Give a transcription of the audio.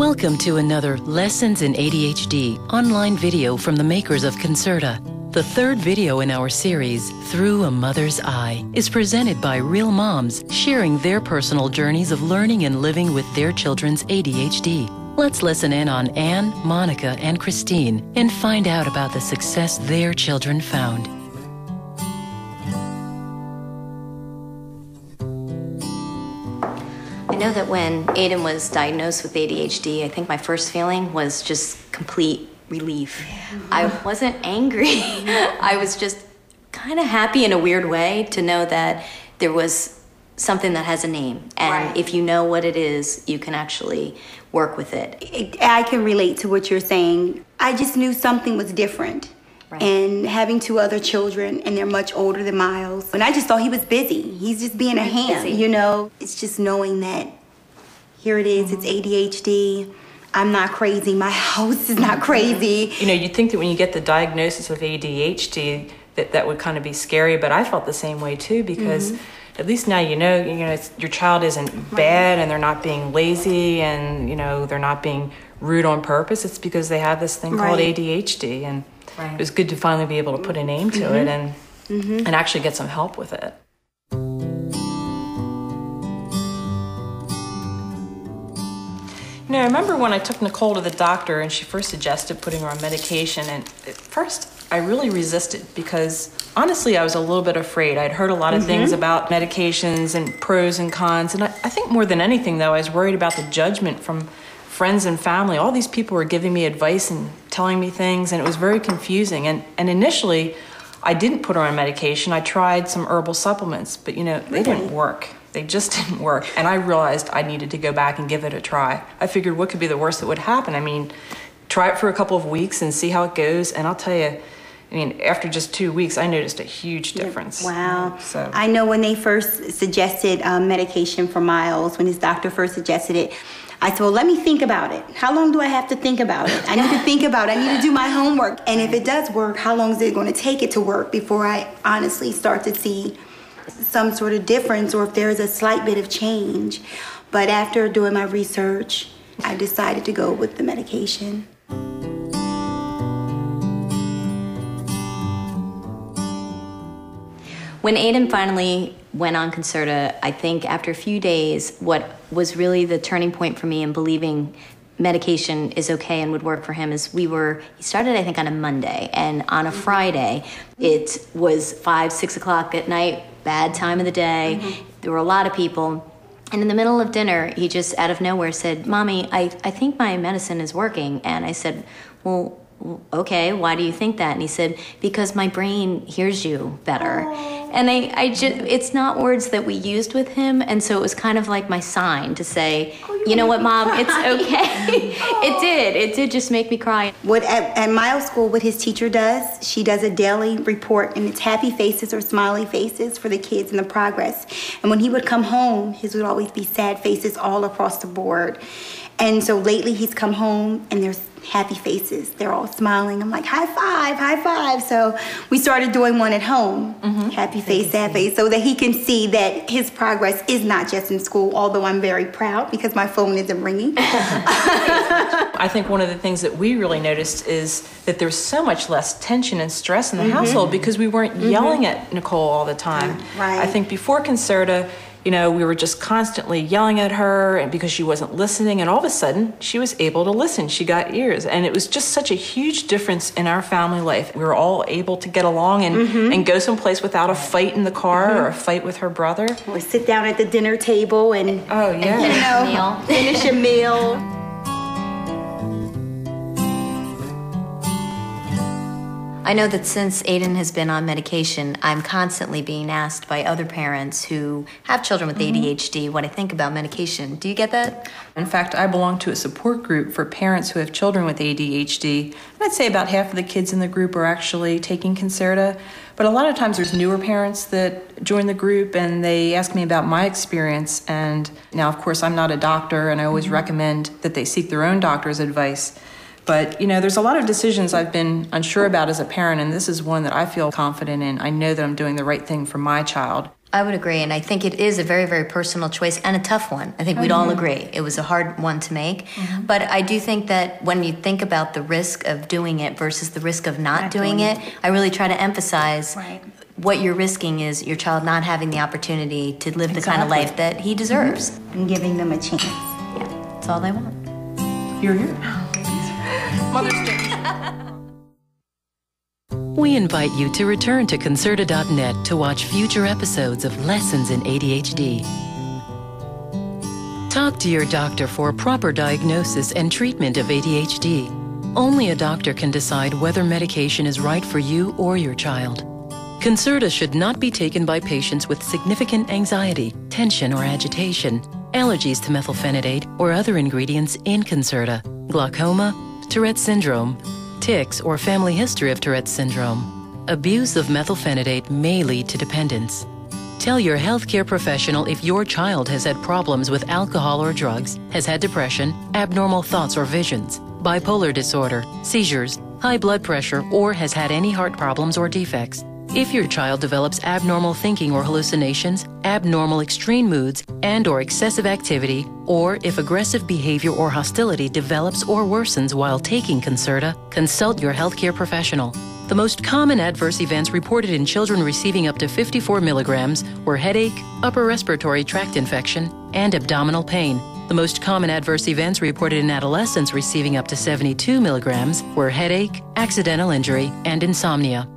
Welcome to another Lessons in ADHD online video from the makers of Concerta. The third video in our series, Through a Mother's Eye, is presented by real moms sharing their personal journeys of learning and living with their children's ADHD. Let's listen in on Anne, Monica, and Christine and find out about the success their children found. I know that when Aiden was diagnosed with ADHD, I think my first feeling was just complete relief. I wasn't angry. I was just kind of happy in a weird way to know that there was something that has a name. And if you know what it is, you can actually work with it. I can relate to what you're saying. I just knew something was different. Right. And having two other children, and they're much older than Miles. And I just thought he was busy. He's just being a hand, you know? It's just knowing that here it is, it's ADHD. I'm not crazy. My house is not crazy. You know, you'd think that when you get the diagnosis of ADHD, that would kind of be scary, but I felt the same way too, because at least now you know your child isn't bad and they're not being lazy and, you know, they're not being rude on purpose. It's because they have this thing called ADHD, and it was good to finally be able to put a name to it and actually get some help with it. You know, I remember when I took Nicole to the doctor and she first suggested putting her on medication, and at first I really resisted because honestly I was a little bit afraid. I'd heard a lot of things about medications and pros and cons, and I think more than anything though I was worried about the judgment from friends and family. All these people were giving me advice and telling me things, and it was very confusing. And initially, I didn't put her on medication. I tried some herbal supplements, but you know, they didn't work. They just didn't work. And I realized I needed to go back and give it a try. I figured what could be the worst that would happen? I mean, try it for a couple of weeks and see how it goes. And I'll tell you, I mean, after just 2 weeks, I noticed a huge difference. Wow. So I know when they first suggested medication for Miles, when his doctor first suggested it, I said, well, let me think about it. How long do I have to think about it? I need to think about it. I need to do my homework. And if it does work, how long is it going to take it to work before I honestly start to see some sort of difference, or if there's a slight bit of change? But after doing my research, I decided to go with the medication. When Aiden finally went on Concerta, I think after a few days, what was really the turning point for me in believing medication is okay and would work for him is he started I think on a Monday, and on a Friday, it was 5, 6 o'clock at night, bad time of the day. There were a lot of people. And in the middle of dinner, he just out of nowhere said, Mommy, I think my medicine is working. And I said, well, okay, why do you think that? And he said, because my brain hears you better. And I just, it's not words that we used with him. And so it was kind of like my sign to say, you know what, Mom, it's okay. It did just make me cry. At Miles School, what his teacher does, she does a daily report, and it's happy faces or smiley faces for the kids and the progress. And when he would come home, his would always be sad faces all across the board. And so lately he's come home and there's happy faces. They're all smiling. I'm like, high five, high five. So we started doing one at home, happy face, sad face, so that he can see that his progress is not just in school, although I'm very proud because my phone isn't ringing. I think one of the things that we really noticed is that there's so much less tension and stress in the household because we weren't yelling at Nicole all the time. I think before Concerta, you know, we were just constantly yelling at her and because she wasn't listening, and all of a sudden she was able to listen. She got ears, and it was just such a huge difference in our family life. We were all able to get along and go someplace without a fight in the car or a fight with her brother. Or sit down at the dinner table and finish a meal. I know that since Aiden has been on medication, I'm constantly being asked by other parents who have children with ADHD what I think about medication. Do you get that? In fact, I belong to a support group for parents who have children with ADHD. And I'd say about half of the kids in the group are actually taking Concerta. But a lot of times there's newer parents that join the group and they ask me about my experience. And now, of course, I'm not a doctor, and I always recommend that they seek their own doctor's advice. But, you know, there's a lot of decisions I've been unsure about as a parent, and this is one that I feel confident in. I know that I'm doing the right thing for my child. I would agree, and I think it is a very, very personal choice and a tough one. I think we'd all agree. It was a hard one to make. But I do think that when you think about the risk of doing it versus the risk of not doing it, I really try to emphasize what you're risking is your child not having the opportunity to live the kind of life that he deserves. And giving them a chance. Yeah, that's all they want. You're here. Mother's Day. We invite you to return to Concerta.net to watch future episodes of Lessons in ADHD. Talk to your doctor for a proper diagnosis and treatment of ADHD. Only a doctor can decide whether medication is right for you or your child. Concerta should not be taken by patients with significant anxiety, tension, or agitation, allergies to methylphenidate or other ingredients in Concerta, glaucoma, Tourette syndrome, tics, or family history of Tourette syndrome. Abuse of methylphenidate may lead to dependence. Tell your healthcare professional if your child has had problems with alcohol or drugs, has had depression, abnormal thoughts or visions, bipolar disorder, seizures, high blood pressure, or has had any heart problems or defects. If your child develops abnormal thinking or hallucinations, abnormal extreme moods, and/or excessive activity, or if aggressive behavior or hostility develops or worsens while taking Concerta, consult your healthcare professional. The most common adverse events reported in children receiving up to 54 milligrams were headache, upper respiratory tract infection, and abdominal pain. The most common adverse events reported in adolescents receiving up to 72 milligrams were headache, accidental injury, and insomnia.